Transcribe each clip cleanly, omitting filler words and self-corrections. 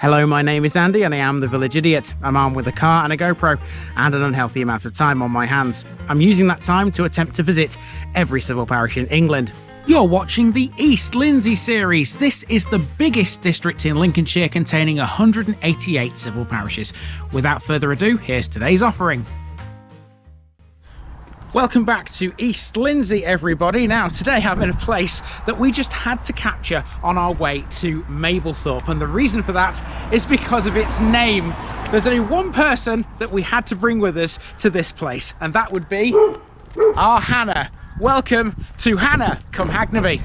Hello, my name is Andy and I am the Village Idiot. I'm armed with a car and a GoPro and an unhealthy amount of time on my hands. I'm using that time to attempt to visit every civil parish in England. You're watching the East Lindsey series. This is the biggest district in Lincolnshire, containing 188 civil parishes. Without further ado, here's today's offering. Welcome back to East Lindsey, everybody. Now, today I'm in a place that we just had to capture on our way to Mablethorpe, and the reason for that is because of its name. There's only one person that we had to bring with us to this place, and that would be our Hannah. Welcome to Hannah, come Hagnaby.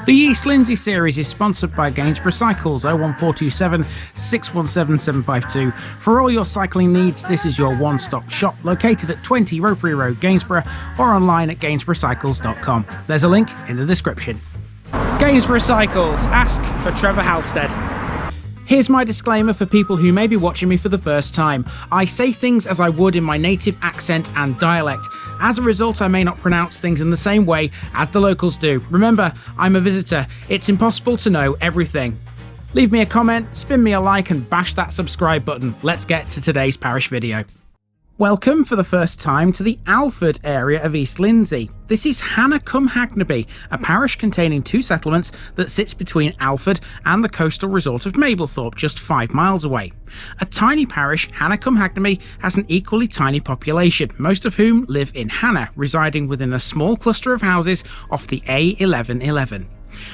The East Lindsey series is sponsored by Gainsborough Cycles, 01427 617 752. For all your cycling needs, this is your one-stop shop, located at 20 Ropery Road, Gainsborough, or online at gainsboroughcycles.com. There's a link in the description. Gainsborough Cycles, ask for Trevor Halstead. Here's my disclaimer for people who may be watching me for the first time. I say things as I would in my native accent and dialect. As a result, I may not pronounce things in the same way as the locals do. Remember, I'm a visitor. It's impossible to know everything. Leave me a comment, spin me a like, and bash that subscribe button. Let's get to today's parish video. Welcome for the first time to the Alford area of East Lindsey. This is Hannay Hagnaby, a parish containing two settlements that sits between Alford and the coastal resort of Mablethorpe, just 5 miles away. A tiny parish, Hannay Hagnaby has an equally tiny population, most of whom live in Hannay, residing within a small cluster of houses off the A1111.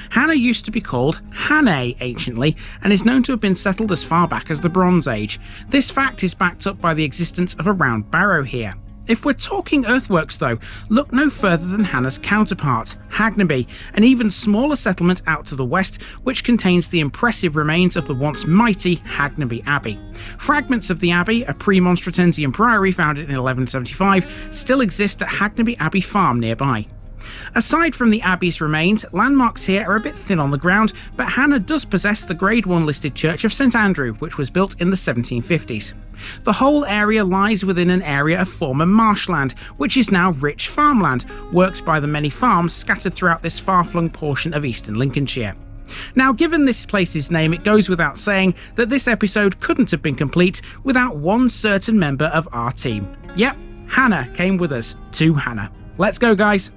Hannay used to be called Hannay anciently, and is known to have been settled as far back as the Bronze Age. This fact is backed up by the existence of a round barrow here. If we're talking earthworks though, look no further than Hannah's counterpart, Hagnaby, an even smaller settlement out to the west, which contains the impressive remains of the once mighty Hagnaby Abbey. Fragments of the abbey, a Premonstratensian priory founded in 1175, still exist at Hagnaby Abbey Farm nearby. Aside from the abbey's remains, landmarks here are a bit thin on the ground, but Hannah does possess the Grade 1 listed Church of St Andrew, which was built in the 1750s. The whole area lies within an area of former marshland, which is now rich farmland, worked by the many farms scattered throughout this far-flung portion of eastern Lincolnshire. Now, given this place's name, it goes without saying that this episode couldn't have been complete without one certain member of our team. Yep, Hannah came with us to Hannah. Let's go, guys.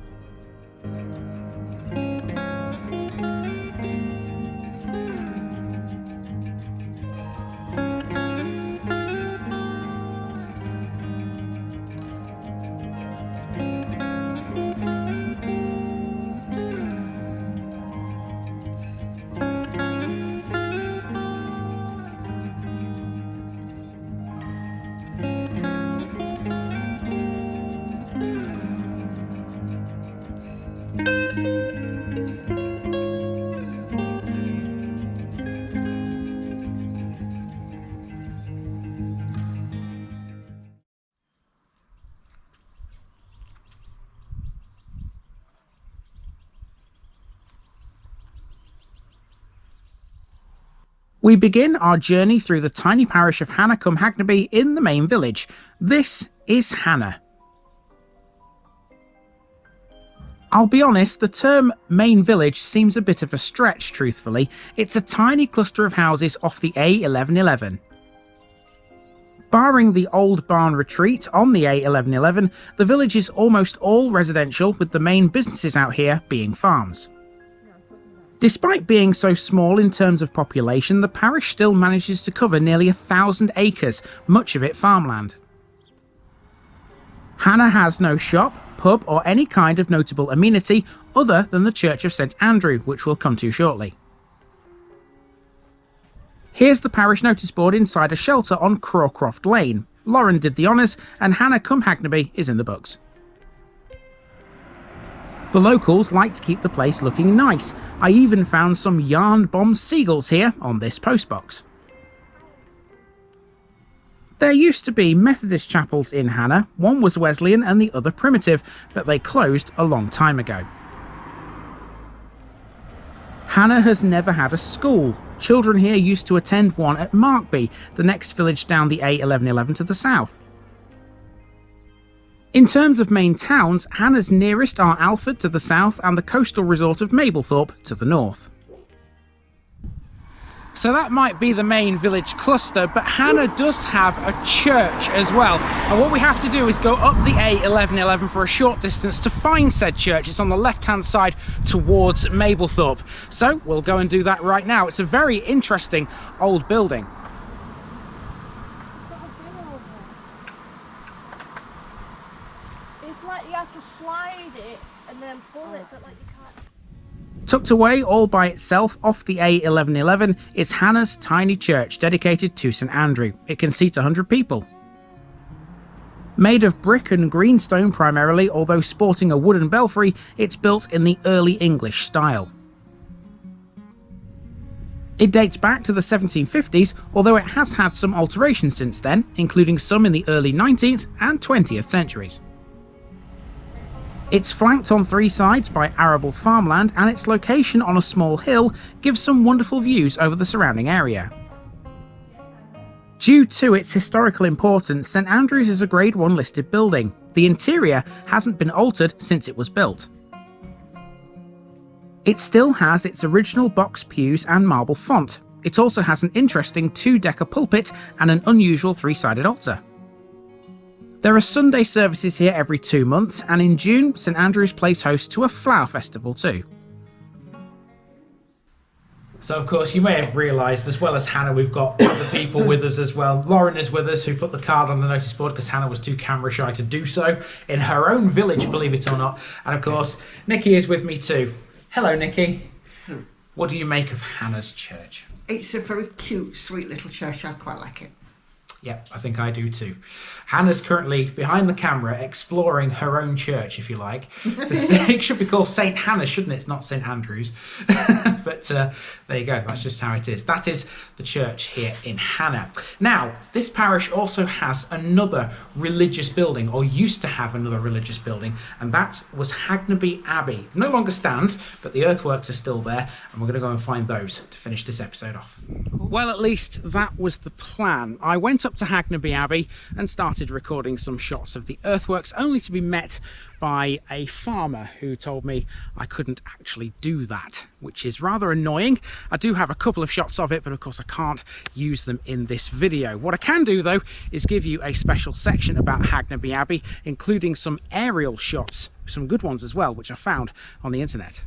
We begin our journey through the tiny parish of Hannay Hagnaby in the main village. This is Hannah. I'll be honest, the term main village seems a bit of a stretch, truthfully. It's a tiny cluster of houses off the A1111. Barring the old barn retreat on the A1111, the village is almost all residential, with the main businesses out here being farms. Despite being so small in terms of population, the parish still manages to cover nearly 1,000 acres, much of it farmland. Hannah has no shop, pub or any kind of notable amenity other than the Church of St Andrew, which we'll come to shortly. Here's the parish notice board inside a shelter on Crawcroft Lane. Lauren did the honours and Hannah Hagnaby is in the books. The locals like to keep the place looking nice. I even found some yarn bomb seagulls here on this postbox. There used to be Methodist chapels in Hannay. One was Wesleyan and the other Primitive, but they closed a long time ago. Hannay has never had a school. Children here used to attend one at Markby, the next village down the A1111 to the south. In terms of main towns, Hannay's nearest are Alford to the south and the coastal resort of Mablethorpe to the north. So that might be the main village cluster, but Hannay does have a church as well. And what we have to do is go up the A1111 for a short distance to find said church. It's on the left-hand side towards Mablethorpe. So we'll go and do that right now. It's a very interesting old building. It's like you have to slide it and then pull it, but like you can't. Tucked away all by itself off the A1111 is Hannay's tiny church dedicated to St Andrew. It can seat 100 people. Made of brick and greenstone primarily, although sporting a wooden belfry, it's built in the early English style. It dates back to the 1750s, although it has had some alterations since then, including some in the early 19th and 20th centuries. It's flanked on three sides by arable farmland, and its location on a small hill gives some wonderful views over the surrounding area. Due to its historical importance, St Andrews is a Grade 1 listed building. The interior hasn't been altered since it was built. It still has its original box pews and marble font. It also has an interesting two-decker pulpit and an unusual three-sided altar. There are Sunday services here every 2 months, and in June, St Andrews plays host to a flower festival too. So of course you may have realised, as well as Hannay, we've got other people with us as well. Lauren is with us, who put the card on the notice board because Hannay was too camera shy to do so, in her own village, believe it or not. And of course, Nikki is with me too. Hello Nikki. What do you make of Hannay's church? It's a very cute, sweet little church. I quite like it. Yep, I think I do too. Hannah's currently behind the camera exploring her own church, if you like. It should be called St Hannah, shouldn't it? It's not St Andrews. But there you go, that's just how it is. That is the church here in Hannay. Now, this parish also has another religious building, or used to have another religious building, and that was Hagnaby Abbey. No longer stands, but the earthworks are still there, and we're going to go and find those to finish this episode off. Well, at least that was the plan. I went up to Hagnaby Abbey and started recording some shots of the earthworks, only to be met by a farmer who told me I couldn't actually do that, which is rather annoying. I do have a couple of shots of it, but of course I can't use them in this video. What I can do though is give you a special section about Hagnaby Abbey, including some aerial shots, some good ones as well, which I found on the internet.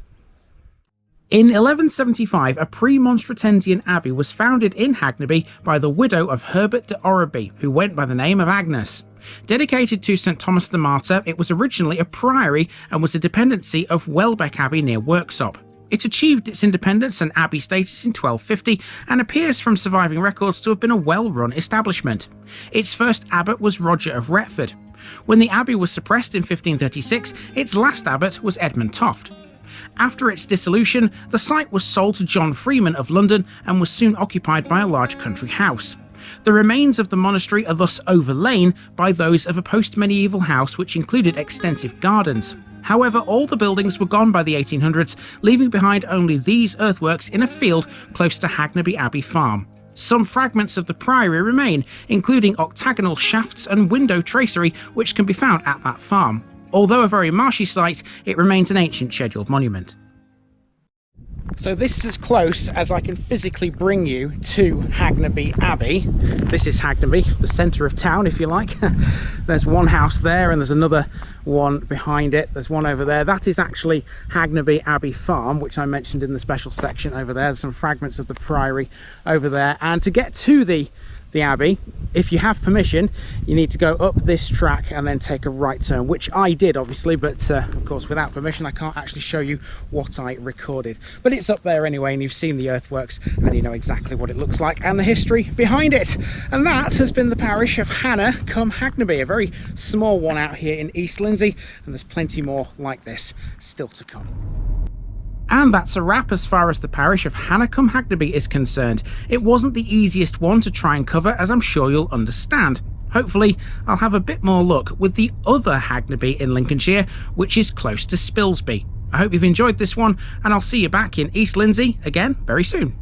In 1175, a Premonstratensian abbey was founded in Hagnaby by the widow of Herbert de Orreby, who went by the name of Agnes. Dedicated to St Thomas the Martyr, it was originally a priory and was a dependency of Welbeck Abbey near Worksop. It achieved its independence and abbey status in 1250 and appears from surviving records to have been a well-run establishment. Its first abbot was Roger of Retford. When the abbey was suppressed in 1536, its last abbot was Edmund Toft. After its dissolution, the site was sold to John Freeman of London and was soon occupied by a large country house. The remains of the monastery are thus overlain by those of a post-medieval house which included extensive gardens. However, all the buildings were gone by the 1800s, leaving behind only these earthworks in a field close to Hagnaby Abbey Farm. Some fragments of the priory remain, including octagonal shafts and window tracery which can be found at that farm. Although a very marshy site, it remains an ancient scheduled monument. So this is as close as I can physically bring you to Hagnaby Abbey. This is Hagnaby, the centre of town if you like. There's one house there and there's another one behind it. There's one over there. That is actually Hagnaby Abbey Farm, which I mentioned in the special section over there. There's some fragments of the priory over there. And to get to the abbey, if you have permission, you need to go up this track and then take a right turn, which I did obviously, but of course without permission I can't actually show you what I recorded. But it's up there anyway, and you've seen the earthworks and you know exactly what it looks like and the history behind it. And that has been the parish of Hannay cum Hagnaby, a very small one out here in East Lindsey, and there's plenty more like this still to come. And that's a wrap as far as the parish of Hannay Hagnaby is concerned. It wasn't the easiest one to try and cover, as I'm sure you'll understand. Hopefully, I'll have a bit more luck with the other Hagnaby in Lincolnshire, which is close to Spilsby. I hope you've enjoyed this one, and I'll see you back in East Lindsey again very soon.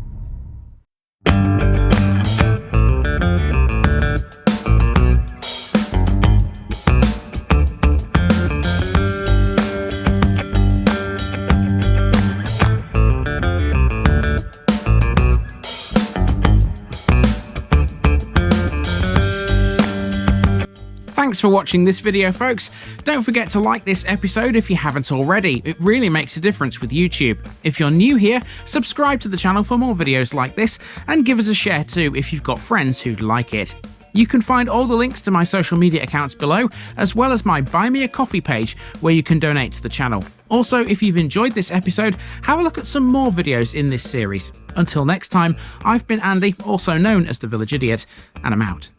Thanks for watching this video, folks. Don't forget to like this episode if you haven't already. It really makes a difference with YouTube. If you're new here, subscribe to the channel for more videos like this, and give us a share too if you've got friends who'd like it. You can find all the links to my social media accounts below, as well as my Buy Me a Coffee page where you can donate to the channel. Also, if you've enjoyed this episode, have a look at some more videos in this series. Until next time, I've been Andy, also known as the Village Idiot, and I'm out.